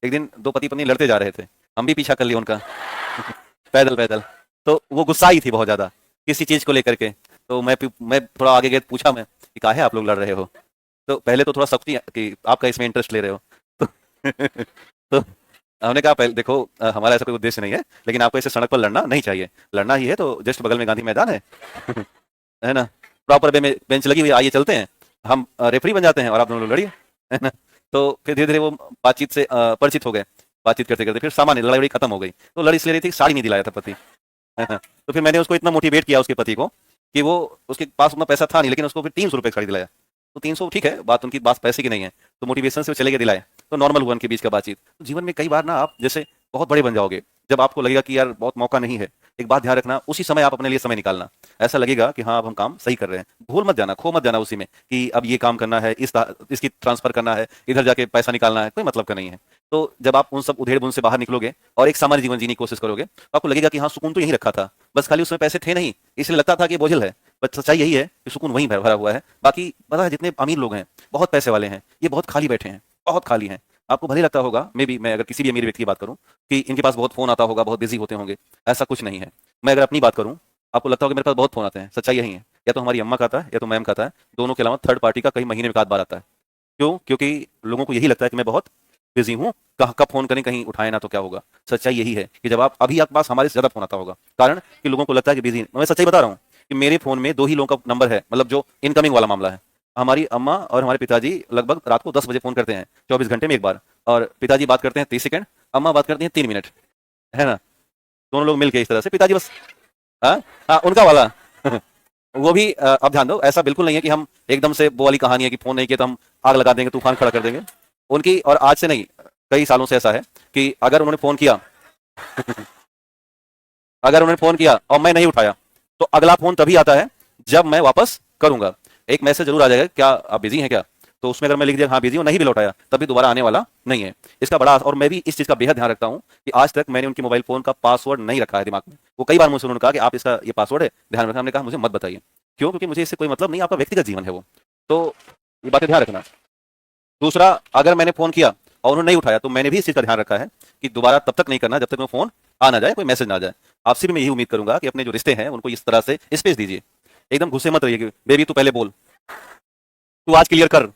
एक दिन दो पति पत्नी लड़ते जा रहे थे, हम भी पीछा कर लिए उनका पैदल पैदल। तो वो गुस्सा आई थी बहुत ज्यादा किसी चीज को लेकर के। तो मैं थोड़ा आगे गए, पूछा मैं कि काहे आप लोग लड़ रहे हो। तो पहले तो थोड़ा सख्ती कि आपका इसमें इंटरेस्ट ले रहे हो। तो, तो हमने कहा पहले देखो, हमारा ऐसा कोई उद्देश्य नहीं है, लेकिन आपको ऐसे सड़क पर लड़ना नहीं चाहिए। लड़ना ही है तो जस्ट बगल में गांधी मैदान है है ना, प्रॉपर वे में बेंच लगी हुई है, आइए चलते हैं, हम रेफरी बन जाते हैं और आप दोनों लोग लड़िए, है ना। तो फिर धीरे धीरे वो बातचीत से परिचित हो गए। बातचीत करते करते फिर सामान्य लड़ाई खत्म हो गई। तो लड़ इसलिए रही थी, साड़ी नहीं दिलाया था पति, है ना। तो फिर मैंने उसको इतना मोटिवेट किया, उसके पति को, कि वो, उसके पास उतना पैसा था नहीं, लेकिन उसको फिर 300 रुपये साड़ी दिलाया। तो 300 ठीक है, बात उनकी बात पैसे की नहीं है, तो मोटिवेशन से वो चले गए, दिलाए। तो नॉर्मल हुआ उनके बीच का बातचीत। तो जीवन में कई बार ना आप जैसे बहुत बड़े बन जाओगे, जब आपको लगेगा कि यार बहुत मौका नहीं है, एक बात ध्यान रखना, उसी समय आप अपने लिए समय निकालना। ऐसा लगेगा कि हाँ अब हम काम सही कर रहे हैं, भूल मत जाना, खो मत जाना उसी में कि अब ये काम करना है, इसकी ट्रांसफर करना है, इधर जाके पैसा निकालना है, कोई मतलब का नहीं है। तो जब आप उन सब उधेड़ बुन से बाहर निकलोगे और एक सामान्य जीवन जीने की कोशिश करोगे, तो आपको लगेगा कि हाँ सुकून तो यहीं रखा था, बस खाली उसमें पैसे थे नहीं, इसलिए लगता था कि ये बोझिल है। बट सच्चाई यही है कि सुकून वहीं भरा हुआ है। बाकी पता है, जितने अमीर लोग हैं, बहुत पैसे वाले हैं, ये बहुत खाली बैठे हैं, बहुत खाली हैं। आपको भले लगता होगा, मे बी, मैं अगर किसी भी अमीर व्यक्ति की बात करूं, कि इनके पास बहुत फोन आता होगा, बहुत बिजी होते होंगे, ऐसा कुछ नहीं है। मैं अगर अपनी बात करूं, आपको लगता होगा मेरे पास बहुत फोन आते हैं, सच्चाई यही है, या तो हमारी अम्मा का आता है या तो मैम का आता है, दोनों के अलावा थर्ड पार्टी का कई महीने में एक आध बार आता है। क्यों? क्योंकि लोगों को यही लगता है कि मैं बहुत बिजी हूँ, कहाँ कब फोन करें, कहीं उठाए ना तो क्या होगा। सच्चाई यही है कि जब आप अभी आपके पास हमारे से ज्यादा फोन आता होगा, कारण कि लोगों को लगता है कि बिजी। मैं सच्चाई बता रहा हूँ कि मेरे फोन में 2 ही लोगों का नंबर है, मतलब जो इनकमिंग वाला मामला है। हमारी अम्मा और हमारे पिताजी लगभग रात को 10 बजे फोन करते हैं, 24 घंटे में एक बार। और पिताजी बात करते हैं 30 सेकंड, अम्मा बात करती हैं 3 मिनट, है ना। दोनों लोग मिलके इस तरह से, पिताजी बस, हाँ हाँ उनका वाला वो भी अब ध्यान दो, ऐसा बिल्कुल नहीं है कि हम एकदम से वो वाली कहानी है कि फोन नहीं किया तो हम आग लगा देंगे, तूफान खड़ा कर देंगे उनकी। और आज से नहीं, कई सालों से ऐसा है कि अगर उन्होंने फोन किया अगर उन्होंने फोन किया और मैं नहीं उठाया, तो अगला फोन तभी आता है जब मैं वापस करूंगा। एक मैसेज जरूर आ जाएगा, क्या आप बिजी हैं क्या। तो उसमें अगर मैं लिख दिया हाँ बिजी हूँ, नहीं भी लौटाया, तभी दोबारा आने वाला नहीं है। इसका बड़ा, और मैं भी इस चीज का बेहद ध्यान रखता हूँ कि आज तक मैंने उनके मोबाइल फोन का पासवर्ड नहीं रखा है दिमाग में। वो कई बार मुझसे उन्होंने कहा कि आप इसका ये पासवर्ड है, ध्यान रखना। हमने कहा मुझे मत बताइए, क्यों? क्योंकि मुझे इससे कोई मतलब नहीं, आपका व्यक्तिगत जीवन है वो। तो ये बातें ध्यान रखना। दूसरा, अगर मैंने फोन किया और उन्होंने नहीं उठाया, तो मैंने भी इस चीज का ध्यान रखा है कि दोबारा तब तक नहीं करना जब तक वो फोन आ ना जाए, कोई मैसेज ना आ जाए। आपसे भी मैं यही उम्मीद करूंगा कि अपने जो रिश्ते हैं उनको इस तरह से स्पेस दीजिए। एकदम गुस्से मत रहिए कि बेबी तू पहले बोल, तू आज क्लियर कर,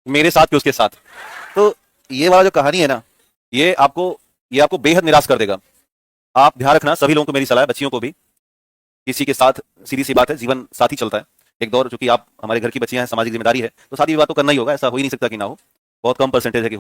मेरे साथ कि उसके साथ। तो ये वाला जो कहानी है ना, ये आपको ये आपको बेहद निराश कर देगा। आप ध्यान रखना, सभी लोगों को मेरी सलाह है, बच्चियों को भी। किसी के साथ सीधी सी बात है, जीवन साथी चलता है एक दौर, चूंकि आप हमारे घर की बच्चियां हैं, सामाजिक जिम्मेदारी है, तो शादी विवाह तो करना ही होगा, ऐसा हो ही नहीं सकता कि ना हो। बहुत कम परसेंटेज है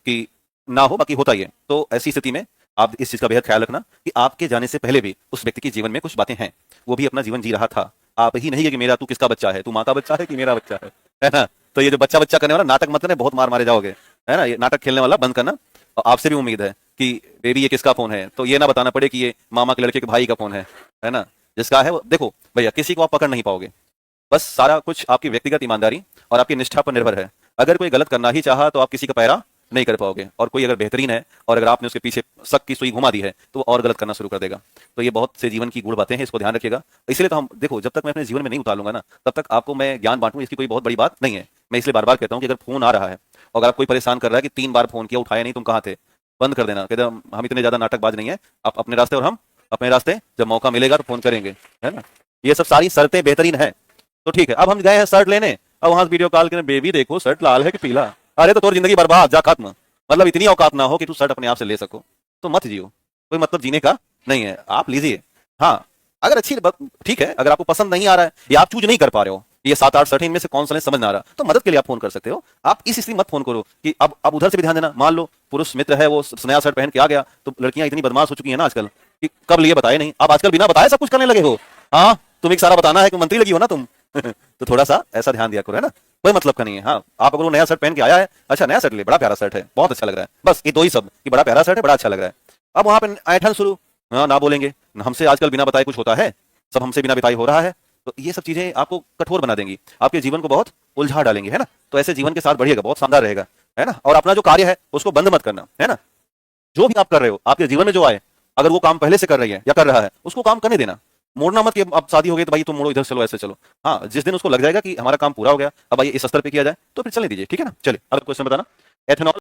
कि ना हो, बाकी होता ही है। तो ऐसी स्थिति में आप इस चीज का बेहद ख्याल रखना कि आपके जाने से पहले भी उस व्यक्ति के जीवन में कुछ बातें हैं, वो भी अपना जीवन जी रहा था। आप ही नहीं है कि मेरा तू किसका बच्चा है, तू माँ का बच्चा है कि मेरा बच्चा है ना। तो ये जो बच्चा बच्चा करने वाला नाटक मत करना, बहुत मार मारे जाओगे, है ना। ये नाटक खेलने वाला बंद करना। और आपसे भी उम्मीद है कि बेबी ये किसका फोन है, तो ये ना बताना पड़े कि ये मामा के लड़के के भाई का फोन है ना। जिसका है वो देखो भैया, किसी को आप पकड़ नहीं पाओगे। बस सारा कुछ आपकी व्यक्तिगत ईमानदारी और आपकी निष्ठा पर निर्भर है। अगर कोई गलत करना ही चाहा तो आप किसी का पैरा नहीं कर पाओगे, और कोई अगर बेहतरीन है और अगर आपने उसके पीछे शक की सुई घुमा दी है, तो वो और गलत करना शुरू कर देगा। तो ये बहुत से जीवन की गूढ़ बातें हैं, इसको ध्यान रखिएगा। इसलिए तो हम देखो, जब तक मैं अपने जीवन में नहीं उतारूंगा ना, तब तक आपको मैं ज्ञान बांटूं, इसकी कोई बहुत बड़ी बात नहीं है। मैं इसलिए बार बार कहता हूँ कि अगर फोन आ रहा है और अगर आप कोई परेशान कर रहा है कि 3 बार फोन किया उठाया नहीं, तुम कहाँ थे, बंद कर देना। कहते हम इतने ज्यादा नाटकबाज नहीं है, आप अपने रास्ते और हम अपने रास्ते, जब मौका मिलेगा तो फोन करेंगे, है ना। ये सब सारी शर्तें बेहतरीन है। तो ठीक है, अब हम गए हैं शर्ट लेने, अब वहां वीडियो कॉल करें, बेबी देखो शर्ट लाल है कि पीला। अरे तो तोर जिंदगी बर्बाद, जा खत्म। मतलब इतनी औकात ना हो कि तू शर्ट अपने आप से ले सको, तो मत जियो। कोई मतलब जीने का नहीं है, आप लीजिए। हाँ, अगर अच्छी ठीक है, अगर आपको पसंद नहीं आ रहा है या आप चूज नहीं कर पा रहे हो, ये 7 8 शर्ट इनमें से कौन सा समझ ना आ रहा, तो मदद के लिए आप फोन कर सकते हो। आप इस स्थिति मत फोन करो कि अब उधर से भी ध्यान देना। मान लो पुरुष मित्र है, वो नया शर्ट पहन के आ गया, तो लड़कियां इतनी बदमाश हो चुकी है ना आजकल कि कब लिए बताए नहीं, अब आजकल बिना बताए सब कुछ करने लगे हो। हाँ, तुम एक सारा बताना है कि मंत्री लगी हो ना तुम तो थोड़ा सा ऐसा ध्यान दिया करो, है ना। कोई मतलब का नहीं है। हाँ, आप अगर वो नया शर्ट पहन के आया है, अच्छा नया शर्ट ले, बड़ा प्यारा शर्ट है, बहुत अच्छा लग रहा है, बस ये 2 ही शब्द कि बड़ा प्यारा शर्ट है, बड़ा अच्छा लग रहा है। अब वहां पे ऐठन शुरू, हाँ ना बोलेंगे, हमसे आजकल बिना बताए कुछ होता है, सब हमसे बिना बताए हो रहा है। तो ये सब चीजें आपको कठोर बना देंगी, आपके जीवन को बहुत उलझा डालेंगे, है ना। तो ऐसे जीवन के साथ बढ़िएगा, बहुत शानदार रहेगा, है ना। और अपना जो कार्य है उसको बंद मत करना, है ना। जो भी आप कर रहे हो, आपके जीवन में जो आए, अगर वो काम पहले से कर रही है या कर रहा है, उसको काम करने देना। मोड़ना मत कि अब शादी हो गई तो भाई तुम मोड़ो, इधर चलो, ऐसे चलो। हाँ, जिस दिन उसको लग जाएगा कि हमारा काम पूरा हो गया, अब आइए इस स्तर पे किया जाए, तो फिर चलने दीजिए, ठीक है ना। चलिए अब क्वेश्चन बताना। एथेनॉल